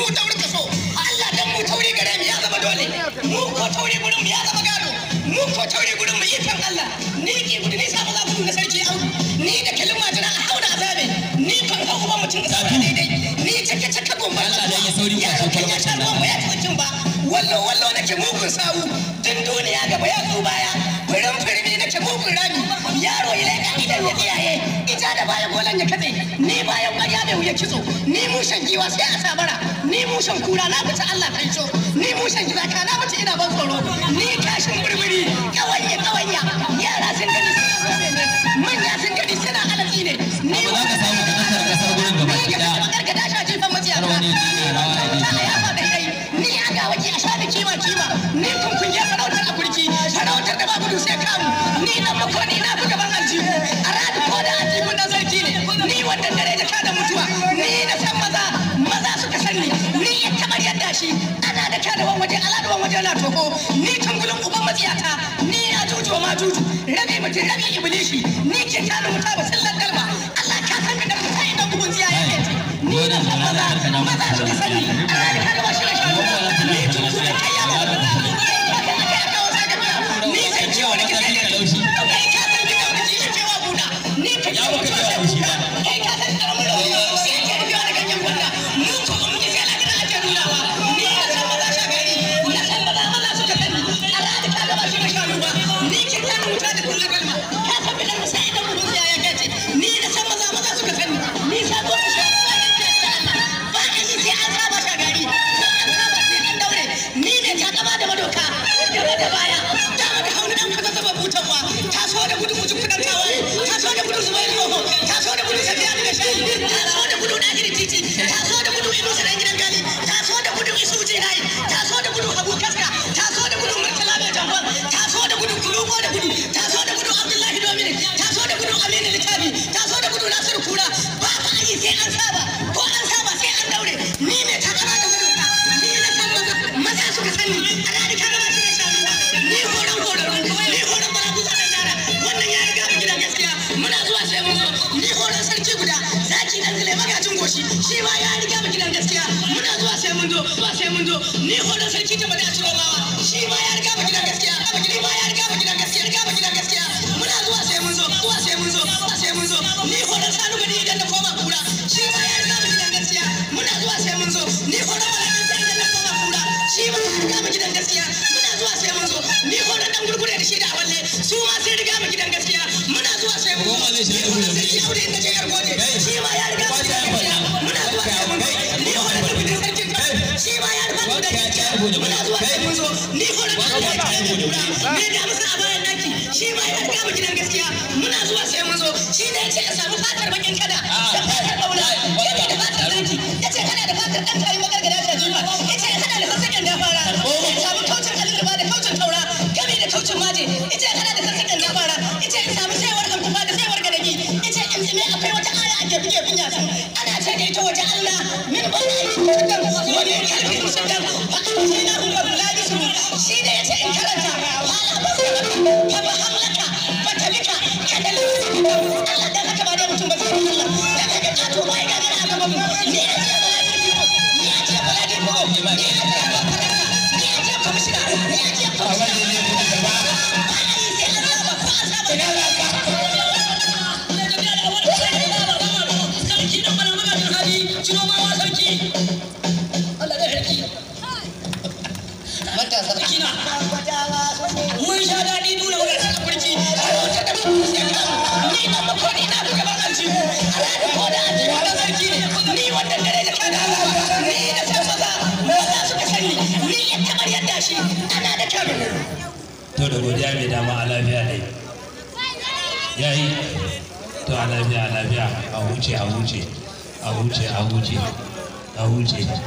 mu tauri kaso Allah dan mu tauri gare mu ya zama dole mu ko tauri gurin mu ya zama gado mu ko tauri gurin mu ikon Allah ni ki gudu ni sa maza gudu na sarki audu ni da kalma jira a hauna azabe ni kan hau ba mutum da daidai ni take take gomba Allah dan ya sauri ka so kalma ta ba ya tsakin ba wallo nake mugun sawu din duniya gaba ya zo baya furan furmi nake mugun rami yaro ilai ka idan ya tsiyaye ita da baya golan ya katse ni bayan ƙarya da wuya kitso ni mushen giwa sai a sabara ni mushen kura na fita Allah kai so ni mushen giwa ka na fita ina ban tsoro ni kashin burburi kawanya yara sun gani manya sun gani suna alatsi ne ni ba za ka samu ka kasar gurin gaba gida ka da sha jifan maciya ta ya fa da kai ni aga waje a sha da kima ni kun ya sarautar a kurki sarautar da babu sai kamu ni dan makoni na buga ban aljihu a radu ko da aljihu dan sarki ne ni wanda dare da kada mutuwa ni na san maza suka sanni ni ya kamar yadda shi ana da kada wan waje aladuwan waje na toho ni tungulun uban matsiyata ni ajuju ma juju rabi mutum rabi iblishi ni ke tana muta ba sallar dalma Allah ka san da mutai dan bugun ziya yake ni na san maza suka sanni ana da kada ba shi na shago ni tungulun kayyama ni sai ciwo ne ke sai laushi kai ka san da kawai ji cewa buda ni ka ya ba ka laushi ba kai ka san karamin laushi sai ke biyo da ganyen gwanda mu ko mun ji sai lafiya ake nunawa ni na san maza shagari na san maza suka sani Allah da ka ba shi na shago ba ni ke tana wuta da kullun kalma ka san bidan sai da mun sai ya kace ni na san maza suka sani ni sa zo ku shi ba a yi sai an saba shagari ko an saba sai an daure ni ne ta gaba da madoka da baya taso da gudu mutum kudan tawaye taso da gudu zubai roho taso da gudu safiya da shayi taso da gudu dagiri titi taso da gudu inu sanan gidan gali taso da gudu isu jinai taso da gudu habu kaska taso da gudu murtala mai jamban taso da gudu kulubo da gudu taso da gudu abdullahi dominic taso da gudu aminu litafi taso da gudu nasiru kura ba ka yi sai an saba ko an saba sai an daure ni ne ta kama da gudu ka ni na san maza suka sani a rani ka gaba shi ne sharuwa ni horon ni horon muna zuwa sai mun zo ni horon sarki guda zaki dan zile magajin goshi shi ma ya riga mu gidan gaskiya muna zuwa sai mun zo ni horon sarki ta bada ciromawa shi ma ya riga mu gidan gaskiya muna zuwa sai mun zo ni horon sanu gadi idan da koma kura shi ma ya riga mu gidan gaskiya muna zuwa sai mun zo ni horon malakin sai idan da koma kura shi ma ya riga mu gidan gaskiya muna zuwa sai mun zo ni horon dan gurgure da shi da awalle su ma sai riga mu gidan gaskiya muna zuwa sai mun zo ni horon sarki aure inda je yar gode shi ma ya riga mu gidan gaskiya muna zuwa sai mun zo ni horon da gidan sarki shi ma ya riga mu gidan gaskiya muna zuwa sai mun zo ni horon da ni da musa a bayan daki shi ma ya riga mu gidan gaskiya muna zuwa sai mun zo shi ne yace ya samu fatar bakin kada da fatar daula yace da fatar daki yace kana da fatar dan tayi magargada ta jifa yace kana da sassaken da fara ya samu kaucin halin da ba da kaucin taura gami da kaucin maje yace kana da sassaken da fara yace ya samu saiwar amtufa da saiwar gadagi yace in tsime akwai wata aya a gefe gefen yasu ana ce da ita waje Allah min ba da yi mutan wani kalbi musulman ba a ce na hu rabu labisu shi ne yace in karanta hala ba fa ba hamlaka ba talika kadal Allah dan haka ba dai mutum ba sai Allah dan haka ka to bai ga a gaban mu ni ya ce baladi ko ni ya ce komishina ni ya ce komishina ba a yi sai an saba ko an saba ne sarki da bana magajin hali ciro ma wa sarki Allah da sarki mata sarki na mun sha daɗi dole wajen saka kurki ni na makoni na buga ban aljihu alhaji ko da aljihu da sarki ne ni wanda dare da kada ni da san maza suka sani ni ya kamar yadda shi ana da karo to da godiya mai dama a lafiya dai yayi to a lafiya a huce